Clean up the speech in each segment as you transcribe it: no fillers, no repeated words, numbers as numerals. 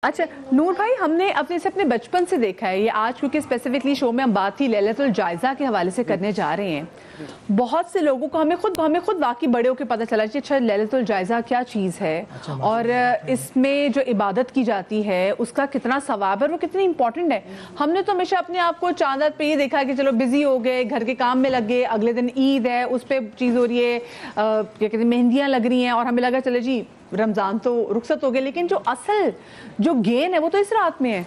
اچھا نور بھائی، ہم نے اپنے بچپن سے دیکھا ہے، یہ آج کیونکہ اسپیسیفکلی شو میں ہم بات ہی لیلۃ الجائزہ کے حوالے سے کرنے جا رہے ہیں، بہت سے لوگوں کو ہمیں خود واقعی بڑے ہو کے پتہ چلا کہ اچھا لیلۃ الجائزہ کیا چیز ہے اور اس میں جو عبادت کی جاتی ہے اس کا کتنا ثواب ہے اور وہ کتنی امپورٹنٹ ہے۔ ہم نے تو ہمیشہ اپنے آپ کو چاند رات پہ یہ دیکھا کہ چلو بزی ہو گئے، گھر کے کام میں لگ گئے، اگلے دن عید ہے، اس پہ چیز ہو رہی ہے، کیا کہتے ہیں مہندیاں لگ رہی ہیں اور ہمیں لگا چلے جی رمضان تو رخصت ہو گئے، لیکن جو اصل جو گین ہے وہ تو اس رات میں ہے۔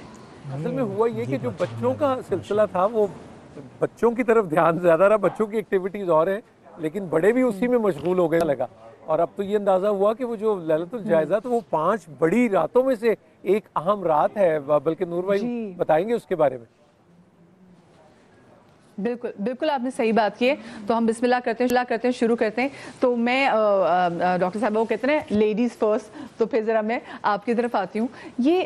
اصل میں ہوا یہ کہ جو بچوں کا سلسلہ تھا وہ بچوں کی طرف دھیان زیادہ رہا، بچوں کی ایکٹیویٹیز اور ہیں، لیکن بڑے بھی اسی میں مشغول ہو گئے لگا۔ اور اب تو یہ اندازہ ہوا کہ وہ جو لیلۃ الجائزہ تو وہ 5 بڑی راتوں میں سے ایک اہم رات ہے، بلکہ نور بھائی بتائیں گے اس کے بارے میں۔ بالکل آپ نے صحیح بات کی ہے، تو ہم بسم اللہ کرتے ہیں، شروع کرتے ہیں۔ تو میں ڈاکٹر صاحبہ وہ کہتے ہیں لیڈیز فرسٹ، تو پھر ذرا میں آپ کی طرف آتی ہوں۔ یہ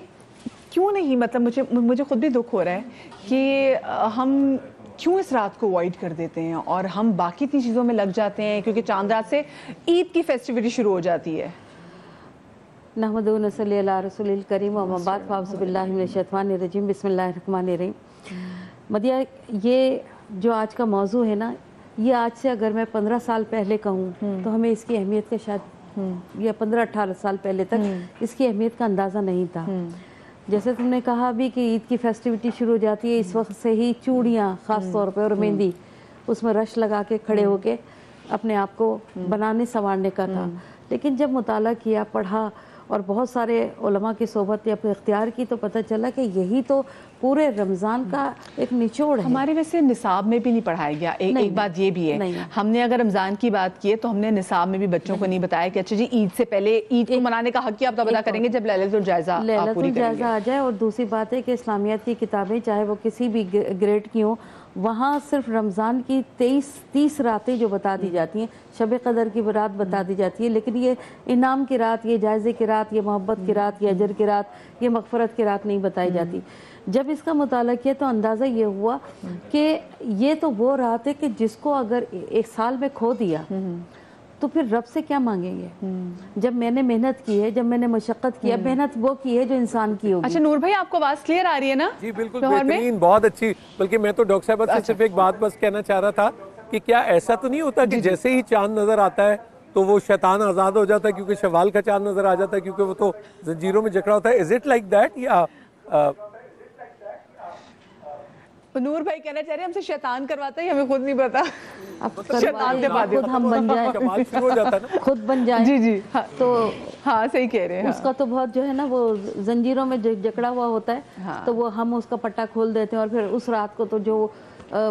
کیوں نہیں، مطلب مجھے خود بھی دکھ ہو رہا ہے کہ ہم کیوں اس رات کو اوائڈ کر دیتے ہیں اور ہم باقی اتنی چیزوں میں لگ جاتے ہیں، کیونکہ چاند رات سے عید کی فیسٹیوٹی شروع ہو جاتی ہے۔ نحمد و نصلی علی رسول الکریم و بعد فاعوذ باللہ من الشیطان الرجیم بسم اللہ الرحمن الرحیم۔ مدیہ، یہ جو آج کا موضوع ہے نا، یہ آج سے اگر میں 15 سال پہلے کہوں تو ہمیں اس کی اہمیت کا شاید یا 15-18 سال پہلے تک اس کی اہمیت کا اندازہ نہیں تھا۔ جیسے تم نے کہا بھی کہ عید کی فیسٹیوٹی شروع ہو جاتی ہے، اس وقت سے ہی چوڑیاں خاص طور پہ اور مہندی، اس میں رش لگا کے کھڑے ہو کے اپنے آپ کو بنانے سنوارنے کا تھا۔ لیکن جب مطالعہ کیا، پڑھا اور بہت سارے علماء کی صحبت یا اختیار کی تو پتہ چلا کہ یہی تو پورے رمضان کا ایک نچوڑ ہے۔ ہمارے ویسے نصاب میں بھی نہیں پڑھایا گیا، ایک بات یہ بھی ہے، ہم نے اگر رمضان کی بات کی ہے تو ہم نے نصاب میں بھی بچوں کو نہیں بتایا کہ اچھا جی عید سے پہلے عید کو منانے کا حق کیا آپ ادا کریں گے جب لیلۃ الجائزہ آ جائے۔ اور دوسری بات ہے کہ اسلامیات کی کتابیں چاہے وہ کسی بھی گریڈ کی ہوں، وہاں صرف رمضان کی 30 راتیں جو بتا دی جاتی ہیں، شب قدر کی رات بتا دی جاتی ہے، لیکن یہ انعام کی رات، یہ جائزے کی رات، یہ محبت کی رات، یہ اجر کی رات، یہ مغفرت کی رات نہیں بتائی جاتی۔ جب اس کا مطالعہ کیا تو اندازہ یہ ہوا کہ یہ تو وہ رات ہے کہ جس کو اگر ایک سال میں کھو دیا تو پھر رب سے کیا مانگیں گے؟ جب میں نے محنت کی ہے، جب میں نے مشقت کی ہے، محنت وہ کی ہے جو انسان کی ہوگی۔ اچھا نور بھائی، آپ کو آواز کلیئر آ رہی ہے نا؟ جی بالکل بہترین، بہت اچھی۔ بلکہ میں تو ڈاکٹر صاحبہ سے صرف ایک بات بس کہنا چاہ رہا تھا کہ کیا ایسا تو نہیں ہوتا کہ جیسے ہی چاند نظر آتا ہے تو وہ شیطان آزاد ہو جاتا ہے کیونکہ شوال کا چاند نظر آ جاتا ہے کیونکہ وہ تو زنجیروں میں جکڑا ہوتا ہے؟ از اٹ لائک دیٹ یا نور بھائی کہنا چاہ رہے ہیں ہم سے شیطان کرواتا ہے، ہمیں خود نہیں پتا، خود ہم بن جائیں، خود بن جائیں۔ جی تو ہاں صحیح کہہ رہے ہیں۔ اس کا تو بہت جو ہے نا وہ زنجیروں میں جکڑا ہوا ہوتا ہے، تو وہ ہم اس کا پٹا کھول دیتے ہیں اور پھر اس رات کو تو جو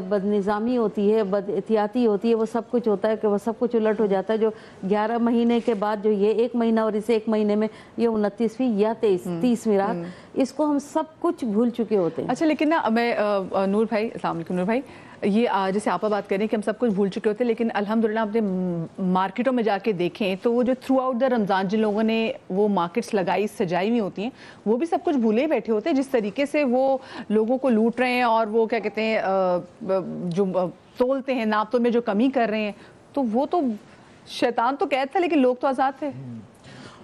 بد نظامی ہوتی ہے، بد احتیاطی ہوتی ہے، وہ سب کچھ ہوتا ہے کہ وہ سب کچھ الٹ ہو جاتا ہے۔ جو 11 مہینے کے بعد جو یہ 1 مہینہ اور اسے 1 مہینے میں یہ 29ویں یا 30ویں رات، اس کو ہم سب کچھ بھول چکے ہوتے ہیں۔ اچھا لیکن نا میں نور بھائی، السلام علیکم نور بھائی، یہ جیسے آپ بات کریں کہ ہم سب کچھ بھول چکے ہوتے ہیں، لیکن الحمدللہ اپنے مارکیٹوں میں جا کے دیکھیں تو وہ جو تھرو آؤٹ دا رمضان جن لوگوں نے وہ مارکیٹس لگائی سجائی ہوئی ہوتی ہیں، وہ بھی سب کچھ بھولے بیٹھے ہوتے ہیں، جس طریقے سے وہ لوگوں کو لوٹ رہے ہیں اور وہ کیا کہتے ہیں جو تولتے ہیں ناپتوں میں جو کمی کر رہے ہیں، تو وہ تو شیطان تو قید تھا لیکن لوگ تو آزاد تھے۔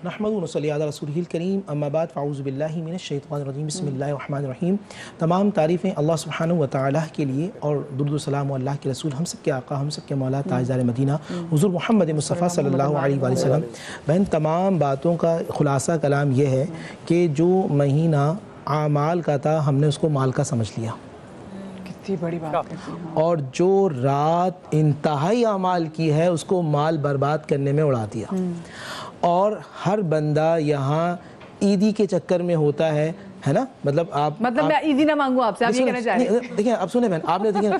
نحمد و نصلی علی رسول الکریم اما بعد فاعوذ باللہ من الشیطان الرجیم بسم اللہ الرحمن الرحیم۔ تمام تعریفیں اللہ سبحانہ و تعالیٰ کے لیے اور درود و سلام و اللہ کے رسول، ہم سب کے آقا، ہم سب کے مولا تاجدار مدینہ حضور محمد مصطفیٰ صلی اللہ علیہ وآلہ وسلم۔ بہن، تمام باتوں کا خلاصہ کلام یہ ہے کہ جو مہینہ اعمال کا تھا ہم نے اس کو مال کا سمجھ لیا، بڑی بات ہے، اور جو رات انتہائی اعمال کی ہے اس کو مال برباد کرنے میں اڑا دیا۔ اور ہر بندہ یہاں عیدی کے چکر میں ہوتا ہے نا، مطلب میں عیدی نہ مانگوں آپ سے، آپ یہ کہنا چاہ رہے ہیں؟ دیکھیں اب سنیں بہن، آپ نے دیکھیں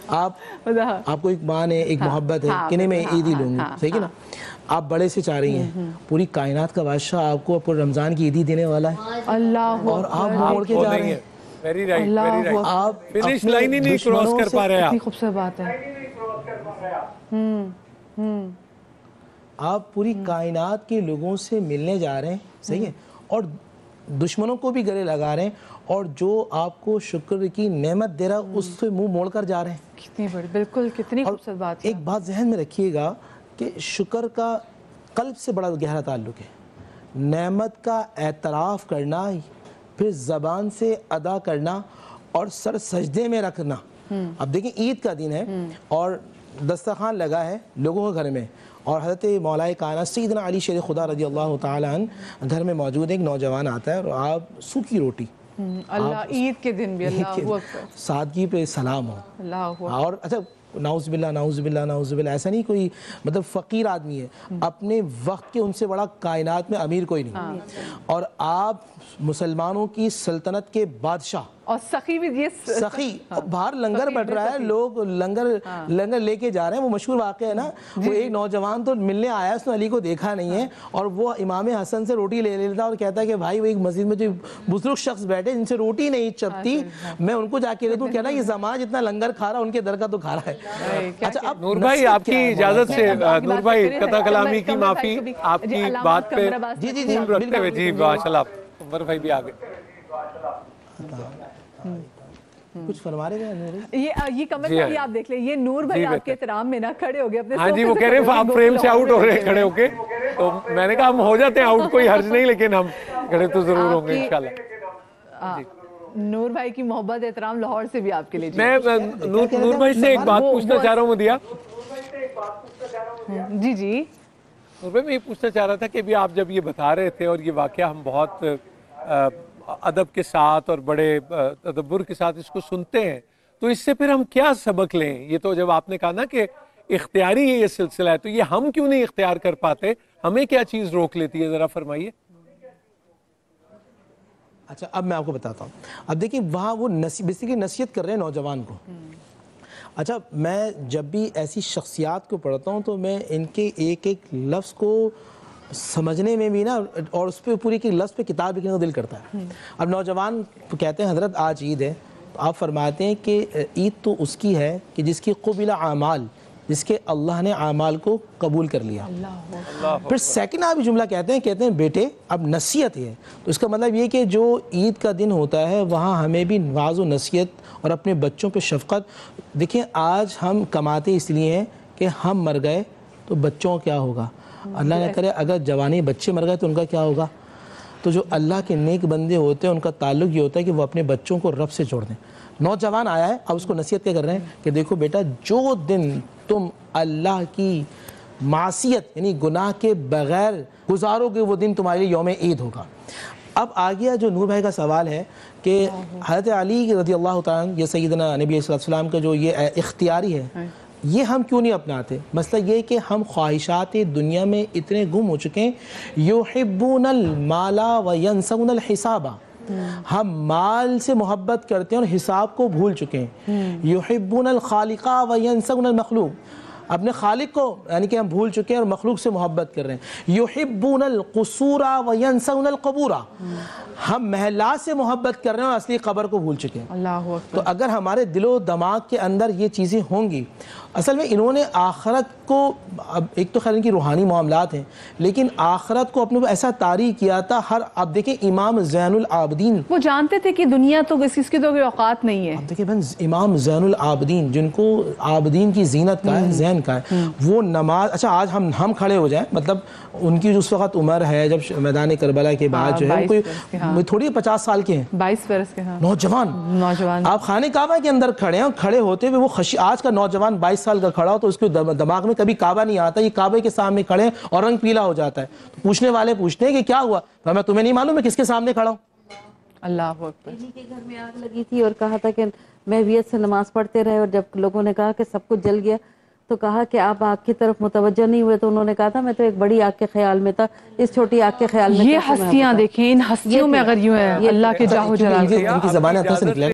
آپ کو ایک مان ہے، ایک محبت ہے کہ نہیں میں عیدی لوں گی، صحیح ہے نا؟ آپ بڑے سے چاہ رہی ہیں، پوری کائنات کا بادشاہ آپ کو پر رمضان کی عیدی دینے والا ہے، اللہ، اور آپ موڑ کے جا رہے ہیں۔ ویری رائٹ، آپ فنش لائن ہی نہیں کراس کر پا رہے، کتنی خوبصورت بات ہے۔ آپ پوری کائنات کے لوگوں سے ملنے جا رہے ہیں، صحیح ہے، اور دشمنوں کو بھی گلے لگا رہے ہیں، اور جو آپ کو شکر کی نعمت دے رہا اس سے منہ موڑ کر جا رہے ہیں۔ کتنی بڑی، بالکل کتنی خوبصورت بات ہے۔ ایک بات ذہن میں رکھیے گا کہ شکر کا قلب سے بڑا گہرا تعلق ہے، نعمت کا اعتراف کرنا، پھر زبان سے ادا کرنا اور سر سجدے میں رکھنا. اب دیکھیں عید کا دن ہے اور دسترخوان لگا ہے لوگوں کے گھر میں، اور حضرت مولا کائنات سیدنا علی شیر خدا رضی اللہ تعالی عنہ گھر میں موجود. ایک نوجوان آتا ہے اور آپ سوکھی روٹی، اللہ عید کے دن بھی اللہ اکبر، سادگی پہ سلام ہو. اللہ اکبر. اور اچھا نعوذ باللہ نعوذ باللہ نعوذ باللہ، ایسا نہیں کوئی مطلب فقیر آدمی ہے، اپنے وقت کے ان سے بڑا کائنات میں امیر کوئی نہیں، اور آپ مسلمانوں کی سلطنت کے بادشاہ اور سخی بھی، یہ سخی. باہر لنگر بٹ رہا ہے، لوگ لنگر لے کے جا رہے ہیں. وہ مشہور واقعہ ہے نا، وہ ایک نوجوان تو ملنے آیا، اس نے علی کو دیکھا نہیں ہے اور وہ امام حسن سے روٹی لے لیتا اور کہتا ہے کہ بھائی وہ ایک مسجد میں جو بزرگ شخص بیٹھے جن سے روٹی نہیں چپتی، میں ان کو جا کے دے دوں. کہنا یہ زمانہ جتنا لنگر کھا رہا ہے ان کے در کا تو کھا رہا ہے. اچھا اب نور بھائی آپ کی اجازت سے، نور بھائی قطع کلامی کی معافی، آپ کی بات پہ جی رکھتے ہوئے، جی ماشاءاللہ عمر بھائی بھی آگے کچھ فرما رہے ہیں. یہ کمنٹ بھی آپ دیکھ لیں، یہ نور بھائی آپ کے احترام میں نا کھڑے ہو گئے اپنے. ہاں جی، وہ کہہ رہے ہیں آپ فریم سے آؤٹ ہو رہے ہیں کھڑے ہو کے، تو میں نے کہا ہم ہو جاتے ہیں آؤٹ، کوئی حرج نہیں، لیکن ہم کھڑے تو ضرور ہوں گے انشاءاللہ. نور بھائی کی محبت احترام لاہور سے بھی آپ کے لیے. میں نور بھائی سے ایک بات پوچھنا چاہ رہا ہوں مدیہ. جی جی نور بھائی میں یہ پوچھنا چاہ رہا تھا کہ ابھی آپ جب یہ بتا رہے تھے اور یہ واقعہ ہم بہت ادب کے ساتھ اور بڑے تدبر کے ساتھ اس کو سنتے ہیں، تو اس سے پھر ہم کیا سبق لیں؟ یہ تو جب آپ نے کہا نا کہ اختیاری ہے یہ سلسلہ ہے، تو یہ ہم کیوں نہیں اختیار کر پاتے؟ ہمیں کیا چیز روک لیتی ہے؟ ذرا فرمائیے. اچھا اب میں آپ کو بتاتا ہوں. اب دیکھیں وہاں وہ بیسیکلی نصیحت کر رہے ہیں نوجوان کو. اچھا میں جب بھی ایسی شخصیات کو پڑھتا ہوں تو میں ان کے ایک ایک لفظ کو سمجھنے میں بھی نا، اور اس پہ پوری کی لفظ پہ کتاب لکھنے کا دل کرتا ہے. اب نوجوان کہتے ہیں حضرت آج عید ہے، تو آپ فرماتے ہیں کہ عید تو اس کی ہے کہ جس کی قبل اعمال، جس کے اللہ نے اعمال کو قبول کر لیا. پھر سیکنڈ آپ جملہ کہتے ہیں بیٹے اب نصیحت ہے، تو اس کا مطلب یہ کہ جو عید کا دن ہوتا ہے وہاں ہمیں بھی نواز و نصیحت اور اپنے بچوں پہ شفقت. دیکھیں آج ہم کماتے اس لیے ہیں کہ ہم مر گئے تو بچوں کیا ہوگا؟ اللہ نہ کرے اگر جوانی بچے مر گئے تو ان کا کیا ہوگا؟ تو جو اللہ کے نیک بندے ہوتے ہیں ان کا تعلق یہ ہوتا ہے کہ وہ اپنے بچوں کو رب سے جوڑ دیں. نوجوان آیا ہے، اب اس کو نصیحت کیا کر رہے ہیں کہ دیکھو بیٹا، جو دن تم اللہ کی معصیت یعنی گناہ کے بغیر گزارو گے وہ دن تمہارے لیے یوم عید ہوگا. اب آگیا جو نور بھائی کا سوال ہے کہ حضرت علی رضی اللہ تعالیٰ عنہ، یہ سیدنا نبی صلی اللہ علیہ وسلم کا جو یہ اختیاری ہے، یہ ہم کیوں نہیں اپناتے؟ مسئلہ یہ کہ ہم خواہشات دنیا میں اتنے گم ہو چکے ہیں. یحبون المال وینسون الحساب، ہم مال سے محبت کرتے ہیں اور حساب کو بھول چکے ہیں. یحبون الخالق وینسون المخلوق، اپنے خالق کو یعنی کہ ہم بھول چکے ہیں اور مخلوق سے محبت کر رہے ہیں. یحبون القصور وینسون القبور، ہم محلات سے محبت کر رہے ہیں اور اصلی قبر کو بھول چکے ہیں. اللہ اکبر. تو اگر ہمارے دل و دماغ کے اندر یہ چیزیں ہوں گی، اصل میں انہوں نے آخرت کو، اب ایک تو خیر ان کی روحانی معاملات ہیں، لیکن آخرت کو اپنے کو ایسا طاری کیا تھا. اب دیکھیں امام زین العابدین، وہ جانتے تھے کہ دنیا تو اس کی تو کوئی اوقات نہیں ہے. اب دیکھیں بہن امام زین العابدین جن کو عابدین کی زینت کا ہے، زین کا ہے، وہ نماز، اچھا آج ہم کھڑے ہو جائیں، مطلب ان کی اس وقت عمر ہے جب میدان کربلا کے بعد جو ہے کوئی تھوڑی 50 سال کے ہیں، 22 برس کے. نوجوان آپ خانہ کعبہ کے اندر کھڑے ہیں، کھڑے ہوتے ہوئے وہ آج کا نوجوان 22 سال کا کھڑا ہو تو اس کے دماغ میں کبھی کعبہ نہیں آتا، یہ کعبے کے سامنے کھڑے ہیں اور رنگ پیلا ہو جاتا ہے. تو پوچھنے والے پوچھتے ہیں کہ کیا ہوا؟ میں تمہیں نہیں معلوم میں کس کے سامنے کھڑا ہوں؟ اللہ اکبر. انہی کے گھر میں آگ لگی تھی اور کہا تھا کہ میں ویت سے نماز پڑھتے رہے، اور جب لوگوں نے کہا کہ سب کچھ جل گیا تو کہا کہ آپ آگ کی طرف متوجہ نہیں ہوئے، تو انہوں نے کہا تھا میں تو ایک بڑی آگ کے خیال میں تھا، اس چھوٹی آگ کے خیال میں. یہ ہستیاں دیکھیں، ان ہستیوں میں اگر یوں ہے اللہ کے جاہو جلال ان کی زبانیں سے نکلے